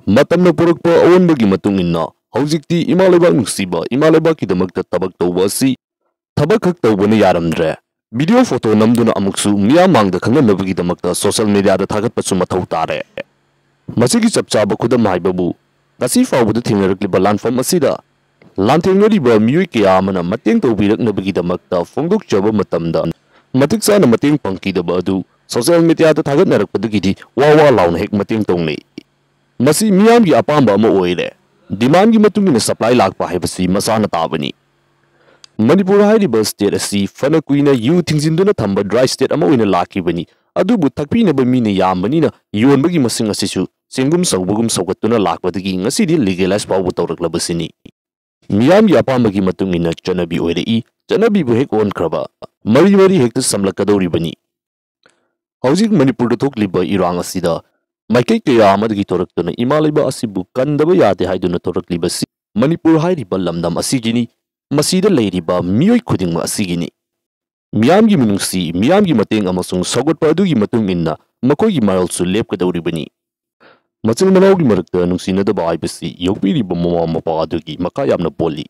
Matamna porokpa awanbagi matung inna hꯧꯖꯤꯛꯇꯤ ꯏꯃꯥ ꯂꯩꯕꯥꯛ ꯅꯨꯡꯁꯤꯕ ꯏꯃꯥ ꯂꯩꯕꯥꯛꯀꯤꯗꯃꯛꯇ ꯊꯕꯛ ꯇꯧꯕ ꯑꯁꯤ ꯊꯕꯛ ꯈꯛ ꯇꯧꯕꯅ ꯌꯥꯔꯝꯗ꯭ꯔꯦ ꯚꯤꯗꯤꯑꯣ ꯐꯣꯇꯣ ꯅꯝꯗꯨꯅ ꯑꯃꯨꯛꯁꯨ ꯃꯤꯌꯥꯝ ꯃꯥꯡꯗ ꯈꯪꯍꯟꯅꯕꯒꯤꯗꯃꯛꯇ ꯁꯣꯁꯤꯌꯦꯜ ꯃꯤꯗꯤꯌꯥꯗ ꯊꯥꯒꯠꯄꯁꯨ ꯃꯊꯧ ꯇꯥꯔꯦ ꯃꯁꯤꯒꯤ ꯆꯞ ꯆꯥꯕ ꯈꯨꯗꯝ ꯍꯥꯏꯕꯕꯨ ꯉꯁꯤ ꯐꯥꯎꯕꯗ ꯊꯦꯡꯅꯔꯛꯂꯤꯕ ꯂꯥꯟꯐꯝ ꯑꯁꯤꯗ ꯂꯥꯟꯊꯦꯡꯅꯔꯤꯕ ꯃꯤꯑꯣꯏ ꯀꯌꯥ ꯑꯃꯅ ꯃꯇꯦꯡ ꯇꯧꯕꯤꯔꯛꯅꯕꯒꯤꯗꯃꯛꯇ ꯐꯣꯡꯗꯣꯛꯆꯕ ꯃꯇꯝꯗ ꯃꯇꯤꯛ ꯆꯥꯅ ꯃꯇꯦꯡ ꯄꯥꯡꯈꯤꯗꯕ ꯑꯗꯨ ꯁꯣꯁꯤꯌꯦꯜ ꯃꯤꯗꯤꯌꯥꯗ ꯊꯥꯒꯠꯅꯔꯛꯄꯗꯒꯤꯗꯤ ꯋꯥ ꯋꯥ ꯂꯥꯎꯅ ꯍꯦꯛ ꯃꯇꯦꯡ ꯇꯧꯅꯩ ꯃꯁꯤ ꯃꯤꯌꯥꯝꯒꯤ ꯑꯄꯥꯝꯕ ꯑꯃ ꯑꯣꯏꯔꯦ ꯗꯤꯃꯥꯟꯒꯤ ꯃꯇꯨꯡ ꯏꯟꯅ ꯁꯄ꯭ꯂꯥꯏ ꯂꯥꯛꯄ ꯍꯥꯏꯕꯁꯤ ꯃꯁꯥꯅ ꯇꯥꯕꯅꯤ ꯃꯅꯤꯄꯨꯔ ꯍꯥꯏꯔꯤꯕ ꯁ꯭ꯇꯦꯠ ꯑꯁꯤ ꯐꯅ ꯀꯨꯏꯅ ꯌꯨ ꯊꯤꯡꯖꯤꯟꯗꯨꯅ ꯊꯝꯕ ꯗ꯭ꯔꯥꯏ ꯁ꯭ꯇꯦꯠ ꯑꯃ ꯑꯣꯏꯅ ꯂꯥꯛꯈꯤꯕꯅꯤ ꯑꯗꯨꯕꯨ ꯊꯛꯄꯤꯅꯕ ꯃꯤꯅ ꯌꯥꯝꯕꯅꯤꯅ ꯌꯣꯟꯕꯒꯤ ꯃꯁꯤꯡ ꯑꯁꯤꯁꯨ ꯆꯦꯡꯒꯨꯝ ꯁꯧꯕꯒꯨꯝ ꯁꯧꯒꯠꯇꯨꯅ ꯂꯥꯛꯄꯗꯒꯤ ꯉꯁꯤꯗꯤ ꯂꯤꯒꯦꯂꯥꯏꯖ ꯐꯥꯎꯕ ꯇꯧꯔꯛꯂꯕꯁꯤꯅꯤ ꯃꯤꯌꯥꯝꯒꯤ ꯑꯄꯥꯝꯕꯒꯤ ꯃꯇꯨꯡ ꯏꯟꯅ ꯆꯠꯅꯕꯤ ꯑꯣꯏꯔꯛꯏ ꯆꯠꯅꯕꯤꯕꯨ ꯍꯦꯛ ꯑꯣꯟꯈ꯭ꯔꯕ ꯃꯔꯤ ꯃꯔꯤ ꯍꯦꯛꯇ ꯁꯝꯂꯛꯀꯗꯧꯔꯤꯕꯅꯤ ꯍꯧꯖꯤꯛ ꯃꯅꯤꯄꯨꯔꯗ ꯊꯣꯛꯂꯤꯕ ꯏꯔꯥꯡ ꯑꯁꯤꯗ ꯃꯥꯏꯀꯩ ꯀꯌꯥ ꯑꯃꯗꯒꯤ ꯊꯣꯔꯛꯇꯨꯅ ꯏꯃꯥ ꯂꯩꯕꯥꯛ ꯑꯁꯤꯕꯨ ꯀꯟꯗꯕ ꯌꯥꯗꯦ ꯍꯥꯏꯗꯨꯅ ꯊꯣꯔꯛꯂꯤꯕꯁꯤ ꯃꯅꯤꯄꯨꯔ ꯍꯥꯏꯔꯤꯕ ꯂꯝꯗꯝ ꯑꯁꯤꯒꯤꯅꯤ ꯃꯁꯤꯗ ꯂꯩꯔꯤꯕ ꯃꯤꯑꯣꯏ ꯈꯨꯗꯤꯡꯃꯛ ꯑꯁꯤꯒꯤꯅꯤ ꯃꯤꯌꯥꯝꯒꯤ ꯃꯤꯅꯨꯡꯁꯤ ꯃꯤꯌꯥꯝꯒꯤ ꯃꯇꯦꯡ ꯑꯃꯁꯨꯡ ꯁꯧꯒꯠꯄ ꯑꯗꯨꯒꯤ ꯃꯇꯨꯡ ꯏꯟꯅ ꯃꯈꯣꯏꯒꯤ ꯃꯔꯜꯁꯨ ꯂꯦꯞꯀꯗꯧꯔꯤꯕꯅꯤ ꯃꯆꯤꯟ ꯃꯅꯥꯎꯒꯤ ꯃꯔꯛꯇ ꯅꯨꯡꯁꯤꯅꯗꯕ ꯍꯥꯏꯕꯁꯤ ꯌꯣꯛꯄꯤꯔꯤꯕ ꯃꯃꯥ ꯃꯄꯥ ꯑꯗꯨꯒꯤ ꯃꯈꯥ ꯌꯥꯝꯅ ꯄꯣꯜꯂꯤ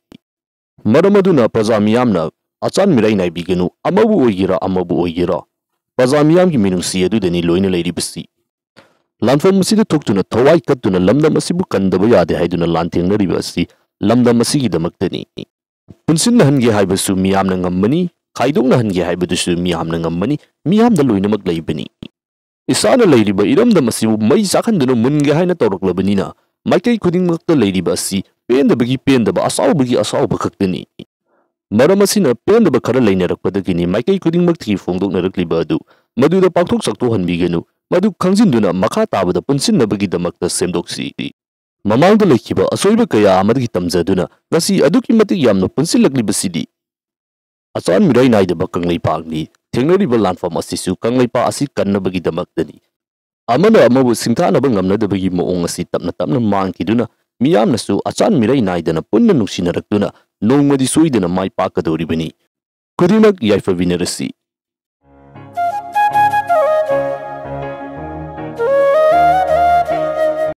ꯃꯔꯝ ꯑꯗꯨꯅ ꯄ꯭ꯔꯖꯥ ꯃꯤꯌꯥꯝꯅ ꯑꯆꯥꯟ ꯃꯤꯔꯩ ꯅꯥꯏꯕꯤꯒꯅꯨ ꯑꯃꯕꯨ ꯑꯣꯏꯒꯦꯔꯥ ꯑꯃꯕꯨ ꯑꯣꯏꯒꯦꯔꯥ ꯄ꯭ꯔꯖꯥ ꯃꯤꯌꯥꯝꯒꯤ ꯃꯤꯅꯨꯡꯁꯤ ꯑꯗꯨꯗꯅꯤ ꯂꯣꯏꯅ ꯂꯩꯔꯤꯕꯁꯤ ꯂꯥꯟꯐꯝ ꯑꯁꯤꯗ ꯊꯣꯛꯇꯨꯅ ꯊꯋꯥꯏ ꯀꯠꯇꯨꯅ ꯂꯝꯗꯝ ꯑꯁꯤꯕꯨ ꯀꯟꯗꯕ ꯌꯥꯗꯦ ꯍꯥꯏꯗꯨꯅ ꯂꯥꯟꯊꯦꯡꯅꯔꯤꯕ ꯑꯁꯤ ꯂꯝꯗꯝ ꯑꯁꯤꯒꯤꯗꯃꯛꯇꯅꯤ ꯄꯨꯟꯁꯤꯟꯅꯍꯟꯒꯦ ꯍꯥꯏꯕꯁꯨ ꯃꯤꯌꯥꯝꯅ ꯉꯝꯕꯅꯤ ꯈꯥꯏꯗꯣꯛꯅꯍꯟꯒꯦ ꯍꯥꯏꯕꯗꯨꯁꯨ ꯃꯤꯌꯥꯝꯅ ꯉꯝꯕꯅꯤ ꯃꯤꯌꯥꯝꯗ ꯂꯣꯏꯅꯃꯛ ꯂꯩꯕꯅꯤ ꯏꯁꯥꯅ ꯂꯩꯔꯤꯕ ꯏꯔꯝꯗꯝ ꯑꯁꯤꯕꯨ ꯃꯩ ꯆꯥꯛꯍꯟꯗꯨꯅ ꯃꯨꯟꯒꯦ ꯍꯥꯏꯅ ꯇꯧꯔꯛꯂꯕꯅꯤꯅ ꯃꯥꯏꯀꯩ ꯈꯨꯗꯤꯡꯃꯛꯇ ꯂꯩꯔꯤꯕ ꯑꯁꯤ ꯄꯦꯟꯗꯕꯒꯤ ꯄꯦꯟꯗꯕ ꯑꯁꯥꯎꯕꯒꯤ ꯑꯁꯥꯎꯕ ꯈꯛꯇꯅꯤ ꯃꯔꯝ ꯑꯁꯤꯅ ꯄꯦꯟꯗꯕ ꯈꯔ ꯂꯩꯅꯔꯛꯄꯗꯒꯤꯅꯤ ꯃꯥꯏꯀꯩ ꯈꯨꯗꯤꯡꯃꯛꯇꯒꯤ ꯐꯣꯡꯗꯣꯛꯅꯔꯛꯂꯤꯕ ꯑꯗꯨ ꯃꯗꯨꯗ ꯄꯥꯛꯊꯣꯛ ꯆꯥꯛꯊꯣꯛꯍꯟꯕꯤꯒꯅꯨ ꯃꯗꯨ ꯈꯪꯖꯤꯟꯗꯨꯅ ꯃꯈꯥ ꯇꯥꯕꯗ ꯄꯨꯟꯁꯤꯟꯅꯕꯒꯤꯗꯃꯛꯇ ꯁꯦꯝꯗꯣꯛꯁꯤ ꯃꯃꯥꯡꯗ ꯂꯩꯈꯤꯕ ꯑꯁꯣꯏꯕ ꯀꯌꯥ ꯑꯃꯗꯒꯤ ꯇꯝꯖꯗꯨꯅ ꯉꯁꯤ ꯑꯗꯨꯛꯀꯤ ꯃꯇꯤꯛ ꯌꯥꯝꯅ ꯄꯨꯟꯁꯤꯜꯂꯛꯂꯤꯕꯁꯤꯗꯤ ꯑꯆꯥꯟ ꯃꯤꯔꯩ ꯅꯥꯏꯗꯕ ꯀꯪꯂꯩꯄꯥꯛꯅꯤ ꯊꯦꯡꯅꯔꯤꯕ ꯂꯥꯟꯐꯝ ꯑꯁꯤꯁꯨ ꯀꯪꯂꯩꯄꯥꯛ ꯑꯁꯤ ꯀꯟꯅꯕꯒꯤꯗꯃꯛꯇꯅꯤ ꯑꯃꯅ ꯑꯃꯕꯨ ꯁꯤꯡꯊꯥꯅꯕ ꯉꯝꯅꯗꯕꯒꯤ ꯃꯑꯣꯡ ꯑꯁꯤ ꯇꯞꯅ ꯇꯞꯅ ꯃꯥꯡꯈꯤꯗꯨꯅ ꯃꯤꯌꯥꯝꯅꯁꯨ ꯑꯆꯥꯟ ꯃꯤꯔꯩ ꯅꯥꯏꯗꯅ ꯄꯨꯟꯅ ꯅꯨꯡꯁꯤꯅꯔꯛꯇꯨꯅ ꯅꯣꯡꯃꯗꯤ ꯁꯣꯏꯗꯅ ꯃꯥꯏ ꯄꯥꯛꯀꯗꯧꯔꯤꯕꯅꯤ ꯈꯨꯗꯤꯡꯃꯛ ꯌꯥꯏꯐꯕꯤꯅꯔꯁꯤ